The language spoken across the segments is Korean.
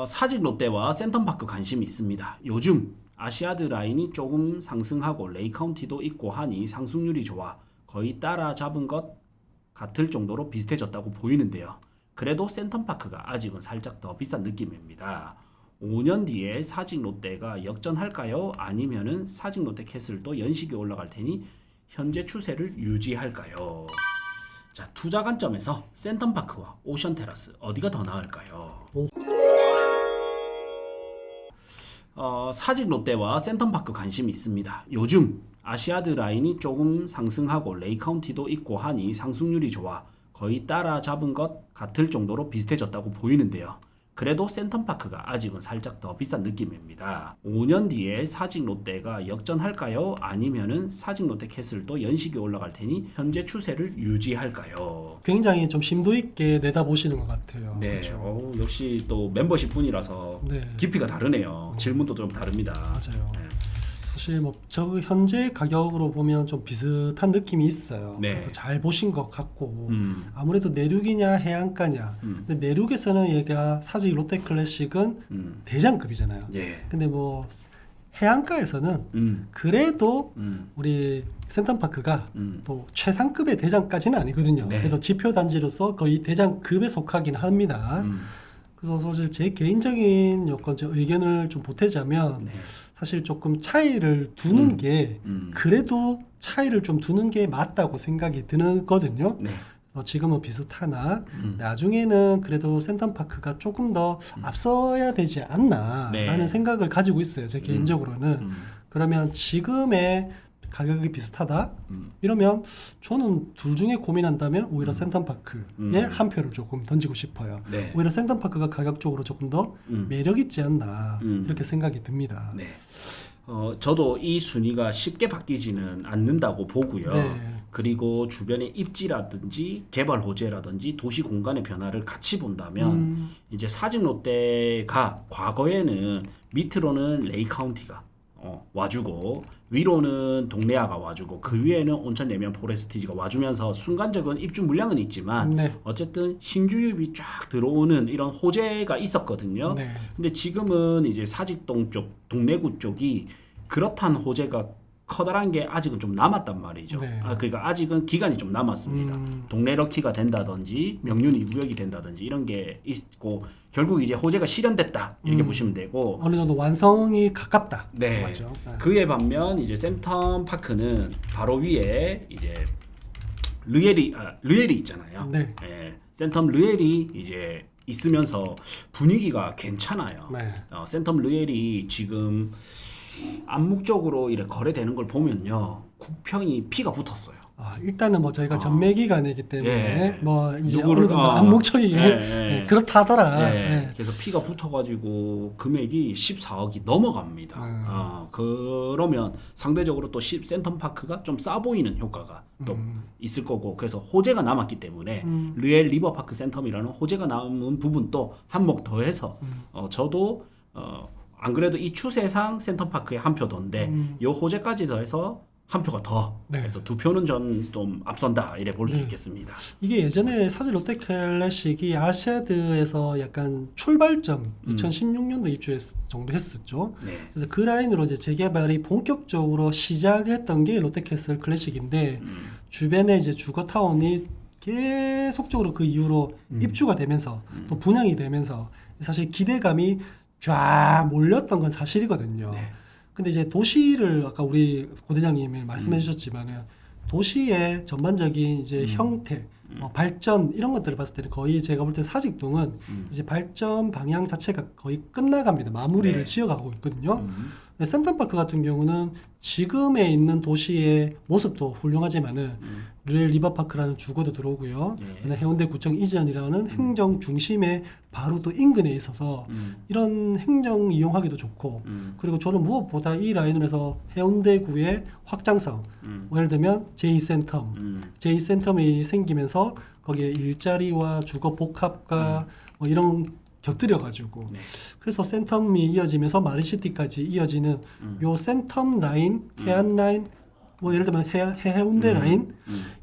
사직 롯데와 센텀파크 관심이 있습니다. 요즘 아시아드 라인이 조금 상승하고 레이카운티도 있고 하니 상승률이 좋아 거의 따라잡은 것 같을 정도로 비슷해졌다고 보이는데요. 그래도 센텀파크가 아직은 살짝 더 비싼 느낌입니다. 5년 뒤에 사직 롯데가 역전할까요? 아니면은 사직 롯데 캐슬도 연식이 올라갈 테니 현재 추세를 유지할까요? 자, 투자 관점에서 센텀파크와 오션테라스 어디가 더 나을까요? 사직 롯데와 센텀파크 관심이 있습니다. 요즘 아시아드 라인이 조금 상승하고 레이카운티도 있고 하니 상승률이 좋아 거의 따라잡은 것 같을 정도로 비슷해졌다고 보이는데요. 그래도 센텀파크가 아직은 살짝 더 비싼 느낌입니다. 5년 뒤에 사직 롯데가 역전할까요? 아니면은 사직 롯데 캐슬도 연식이 올라갈 테니 현재 추세를 유지할까요? 굉장히 좀 심도 있게 내다보시는 것 같아요. 네, 그렇죠? 역시 또 멤버십 분이라서 네. 깊이가 다르네요. 질문도 좀 다릅니다. 맞아요. 네. 사실 뭐 저 현재 가격으로 보면 좀 비슷한 느낌이 있어요. 네. 그래서 잘 보신 것 같고 아무래도 내륙이냐 해안가냐. 근데 내륙에서는 얘가 사직 롯데 클래식은 대장급이잖아요. 예. 근데 뭐 해안가에서는 그래도 우리 센텀파크가 또 최상급의 대장까지는 아니거든요. 네. 그래도 지표 단지로서 거의 대장급에 속하긴 합니다. 그래서 사실 제 개인적인 여건 제 의견을 좀 보태자면 네. 사실 조금 차이를 두는 게 그래도 차이를 좀 두는 게 맞다고 생각이 드거든요. 네. 지금은 비슷하나 나중에는 그래도 센텀파크가 조금 더 앞서야 되지 않나라는 네. 생각을 가지고 있어요. 제 개인적으로는. 그러면 지금의 가격이 비슷하다? 이러면 저는 둘 중에 고민한다면 오히려 센텀파크에 한 표를 조금 던지고 싶어요. 네. 오히려 센텀파크가 가격적으로 조금 더 매력 있지 않나 이렇게 생각이 듭니다. 네. 저도 이 순위가 쉽게 바뀌지는 않는다고 보고요. 네. 그리고 주변의 입지라든지 개발 호재라든지 도시 공간의 변화를 같이 본다면 이제 사직 롯데가 과거에는 밑으로는 레이 카운티가 와주고 위로는 동네아가 와주고 그 위에는 온천 내면 포레스티지가 와주면서 순간적인 입주 물량은 있지만 네. 어쨌든 신규유입이 쫙 들어오는 이런 호재가 있었거든요. 네. 근데 지금은 이제 사직동 쪽 동래구 쪽이 그렇단 호재가 커다란 게 아직은 좀 남았단 말이죠. 네. 그러니까 아직은 기간이 좀 남았습니다. 동네 럭키가 된다든지 명륜 2구역이 된다든지 이런 게 있고 결국 이제 호재가 실현됐다 이렇게 보시면 되고 어느 정도 완성이 가깝다. 네. 맞죠? 네. 그에 반면 이제 센텀파크는 바로 위에 이제 르엘이 있잖아요. 네. 예, 센텀 르엘이 이제 있으면서 분위기가 괜찮아요. 네. 센텀 르엘이 지금 암묵적으로 이렇게 거래되는 걸 보면요, 국평이 피가 붙었어요. 일단은 뭐 저희가 전매 기간이기 때문에 예. 뭐 이제 누구를- 어느 정도 암묵적인 예. 그렇다더라. 예. 예. 그래서 피가 붙어가지고 금액이 14억이 넘어갑니다. 그러면 상대적으로 또 센텀파크가 좀 싸 보이는 효과가 또 있을 거고, 그래서 호재가 남았기 때문에 르엘 리버파크 센텀이라는 호재가 남은 부분도 한몫 더해서 저도 안 그래도 이 추세상 센텀파크에 한 표 더인데 요 호재까지 더해서 한 표가 더. 네. 그래서 두 표는 좀 앞선다 이래 볼 수 있겠습니다. 이게 예전에 사실 롯데 클래식이 아시아드에서 약간 출발점 2016년도 정도 했었죠. 네. 그래서 그 라인으로 이제 재개발이 본격적으로 시작했던 게 롯데캐슬 클래식인데 주변에 이제 주거타운이 계속적으로 그 이후로 입주가 되면서 또 분양이 되면서 사실 기대감이 쫙 몰렸던 건 사실이거든요. 네. 근데 이제 도시를 아까 우리 고대장님이 말씀해 주셨지만은 도시의 전반적인 이제 형태, 발전 이런 것들을 봤을 때는 거의 제가 볼 때 사직동은 이제 발전 방향 자체가 거의 끝나갑니다. 마무리를 네. 지어가고 있거든요. 근데 센텀파크 같은 경우는 지금에 있는 도시의 모습도 훌륭하지만은 르엘 리버파크라는 주거도 들어오고요. 네. 해운대 구청 이전이라는 행정 중심에 바로 또 인근에 있어서 이런 행정 이용하기도 좋고 그리고 저는 무엇보다 이 라인을 해서 해운대구의 확장성 뭐 예를 들면 제2센텀이 생기면서 거기에 일자리와 주거 복합과 뭐 이런 곁들여가지고 네. 그래서 센텀이 이어지면서 마린시티까지 이어지는 요 센텀 라인, 해안 라인, 뭐 예를 들면 해운대 라인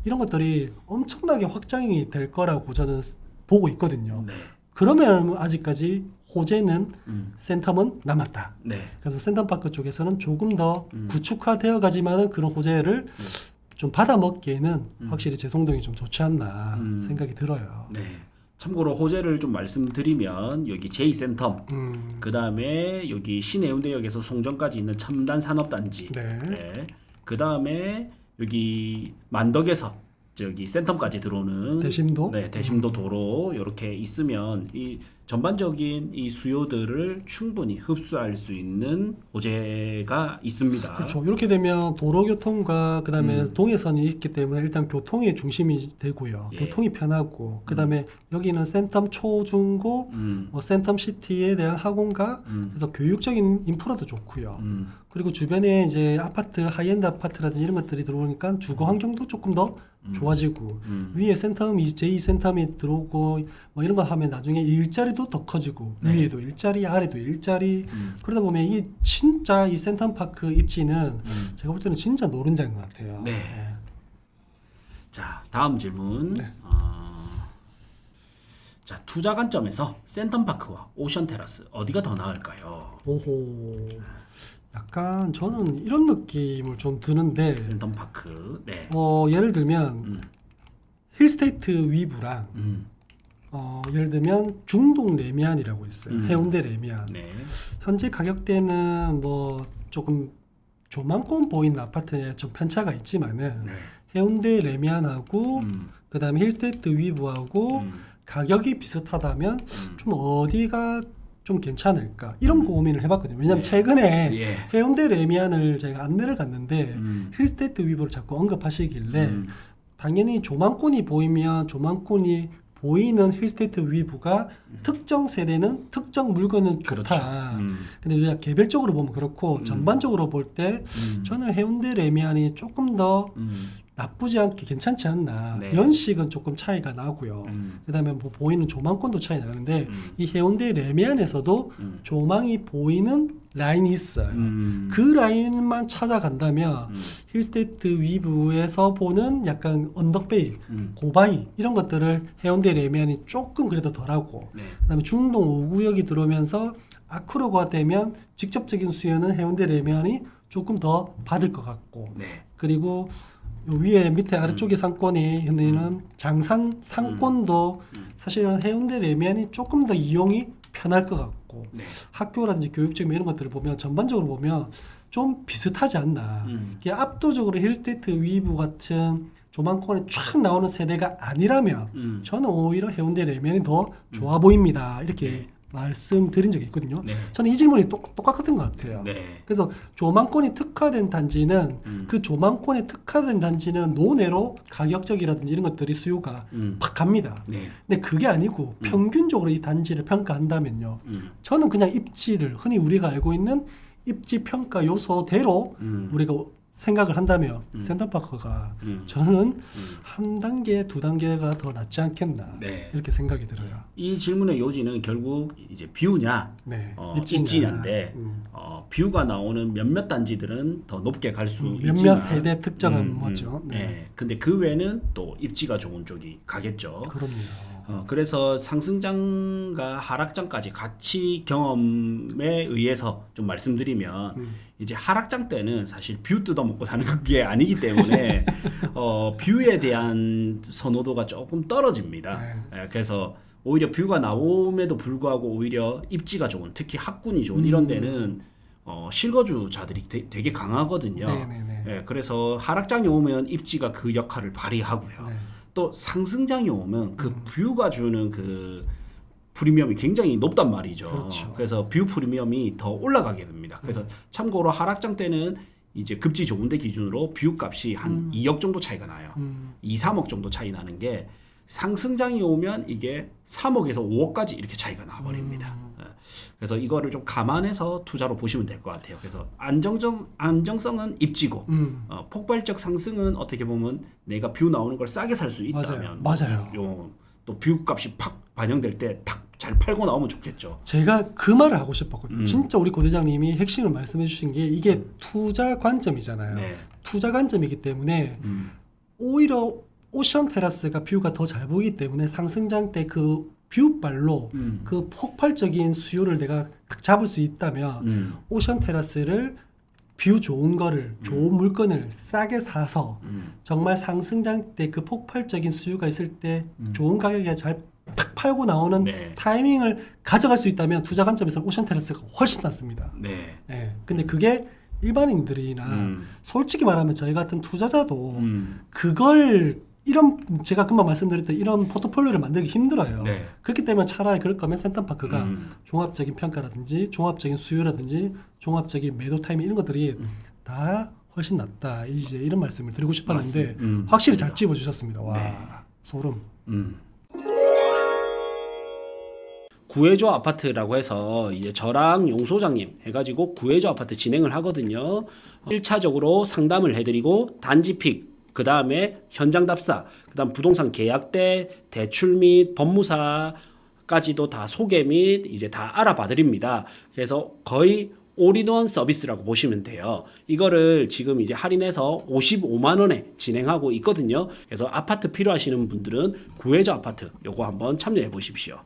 이런 것들이 엄청나게 확장이 될 거라고 저는 보고 있거든요. 네. 그러면 아직까지 호재는 센텀은 남았다. 네. 그래서 센텀파크 쪽에서는 조금 더 구축화되어 가지만은 그런 호재를 좀 받아먹기에는 확실히 제송동이 좀 좋지 않나 생각이 들어요. 네. 참고로 호재를 좀 말씀드리면 여기 제2센텀, 그 다음에 여기 신해운대역에서 송정까지 있는 첨단 산업단지, 네. 네. 그 다음에 여기 만덕에서 저기 센텀까지 들어오는 대심도? 네, 대심도 도로 이렇게 있으면 이 전반적인 이 수요들을 충분히 흡수할 수 있는 호재가 있습니다. 그렇죠. 이렇게 되면 도로교통과 그다음에 동해선이 있기 때문에 일단 교통의 중심이 되고요. 예. 교통이 편하고 그다음에 여기는 센텀 초중고 뭐 센텀 시티에 대한 학원과 그래서 교육적인 인프라도 좋고요. 그리고 주변에 이제 아파트 하이엔드 아파트라든지 이런 것들이 들어오니까 주거 환경도 조금 더 좋아지고 위에 센텀 제2 센텀이 들어오고 뭐 이런 거 하면 나중에 일자리도 더 커지고 네. 위에도 일자리 아래도 일자리 그러다 보면 이 진짜 이 센텀파크 입지는 제가 볼 때는 진짜 노른자인 것 같아요. 네. 자, 다음 질문. 네. 자, 투자 관점에서 센텀파크와 오션테라스 어디가 더 나을까요? 오호. 약간 저는 이런 느낌을 좀 드는데 센텀파크. 네. 예를 들면 힐스테이트 위브랑 예를 들면 중동 레미안이라고 있어요. 해운대 레미안. 네. 현재 가격대는 뭐 조금 조망권 보이는 아파트에 좀 편차가 있지만은 네. 해운대 레미안하고 그다음에 힐스테이트 위브하고 가격이 비슷하다면 좀 어디가 좀 괜찮을까 이런 고민을 해봤거든요. 왜냐하면 네. 최근에 예. 해운대 레미안을 제가 안내를 갔는데 힐스테이트 위브를 자꾸 언급하시길래 당연히 조망권이 보이면 조망권이 보이는 힐스테이트 위브가 특정 세대는 특정 물건은 좋다. 그렇죠. 근데 우리가 개별적으로 보면 그렇고 전반적으로 볼 때 저는 해운대 레미안이 조금 더 나쁘지 않게 괜찮지 않나. 네. 연식은 조금 차이가 나고요. 그다음에 뭐 보이는 조망권도 차이 나는데 이 해운대 레미안에서도 조망이 보이는 라인이 있어요. 그 라인만 찾아간다면 힐스테이트 위브에서 보는 약간 언덕베이, 고바이 이런 것들을 해운대 레미안이 조금 그래도 덜하고 네. 그다음에 중동 5구역이 들어오면서 아크로가 되면 직접적인 수요는 해운대 레미안이 조금 더 받을 것 같고 네. 그리고 요 위에 밑에 아래쪽에 상권이 흔들리는 장산 상권도 사실은 해운대 레미안이 조금 더 이용이 편할 것 같고 네. 학교라든지 교육적 이런 것들을 보면 전반적으로 보면 좀 비슷하지 않나. 이게 압도적으로 힐스테이트 위브 같은 조망권에 쫙 나오는 세대가 아니라면 저는 오히려 해운대 레미안이 더 좋아 보입니다. 이렇게 네. 말씀드린 적이 있거든요. 네. 저는 이 질문이 똑같은 것 같아요. 네. 그래서 조망권이 특화된 단지는 그 조망권에 특화된 단지는 노내로 가격적이라든지 이런 것들이 수요가 팍 갑니다. 네. 근데 그게 아니고 평균적으로 이 단지를 평가한다면요. 저는 그냥 입지를 흔히 우리가 알고 있는 입지 평가 요소대로 우리가 생각을 한다면 센터파크가 저는 한 단계, 두 단계가 더 낫지 않겠나 네. 이렇게 생각이 들어요. 이 질문의 요지는 결국 이제 뷰냐, 네, 입지냐인데 뷰가 나오는 몇몇 단지들은 더 높게 갈 수 몇몇 있지만 세대 특정한 거죠. 네. 네. 근데 그 외에는 또 입지가 좋은 쪽이 가겠죠. 그럼요. 그래서 상승장과 하락장까지 같이 경험에 의해서 좀 말씀드리면 이제 하락장 때는 사실 뷰 뜯어먹고 사는 게 아니기 때문에 뷰에 대한 선호도가 조금 떨어집니다. 네. 그래서 오히려 뷰가 나옴에도 불구하고 오히려 입지가 좋은, 특히 학군이 좋은 이런 데는 실거주자들이 되게 강하거든요. 네네네. 예, 그래서 하락장이 오면 입지가 그 역할을 발휘하고요. 네. 또 상승장이 오면 그 뷰가 주는 그 프리미엄이 굉장히 높단 말이죠. 그렇죠. 그래서 뷰 프리미엄이 더 올라가게 됩니다. 그래서 참고로 하락장 때는 이제 급지 좋은데 기준으로 뷰 값이 한 2억 정도 차이가 나요. 2, 3억 정도 차이 나는 게 상승장이 오면 이게 3억에서 5억까지 이렇게 차이가 나버립니다. 그래서 이거를 좀 감안해서 투자로 보시면 될 것 같아요. 그래서 안정성은 입지고 폭발적 상승은 어떻게 보면 내가 뷰 나오는 걸 싸게 살 수 있다면 맞아요. 또 뷰 값이 팍 반영될 때 탁 잘 팔고 나오면 좋겠죠. 제가 그 말을 하고 싶었거든요. 진짜 우리 고대장님이 핵심을 말씀해 주신 게 이게 투자 관점이잖아요. 네. 투자 관점이기 때문에 오히려 오션 테라스가 뷰가 더 잘 보이기 때문에 상승장 때 그 뷰발로 그 폭발적인 수요를 내가 딱 잡을 수 있다면 오션 테라스를 뷰 좋은 거를 좋은 물건을 싸게 사서 정말 상승장 때 그 폭발적인 수요가 있을 때 좋은 가격에 잘 탁 팔고 나오는 네. 타이밍을 가져갈 수 있다면 투자 관점에서 오션 테라스가 훨씬 낫습니다. 네. 예. 근데 그게 일반인들이나 솔직히 말하면 저희 같은 투자자도 그걸 이런 제가 금방 말씀드렸던 이런 포트폴리오를 만들기 힘들어요. 네. 그렇기 때문에 차라리 그럴 거면 센텀파크가 종합적인 평가라든지 종합적인 수요라든지 종합적인 매도 타이밍 이런 것들이 다 훨씬 낫다. 이제 이런 말씀을 드리고 싶었는데 확실히 잘 찝어주셨습니다. 와 네. 소름. 구해줘 아파트라고 해서 이제 저랑 용 소장님 해가지고 구해줘 아파트 진행을 하거든요. 1차적으로 상담을 해드리고 단지 픽, 그 다음에 현장 답사, 그 다음 부동산 계약대, 대출 및 법무사까지도 다 소개 및 이제 다 알아봐드립니다. 그래서 거의 올인원 서비스라고 보시면 돼요. 이거를 지금 이제 할인해서 55만 원에 진행하고 있거든요. 그래서 아파트 필요하시는 분들은 구해줘 아파트 요거 한번 참여해 보십시오.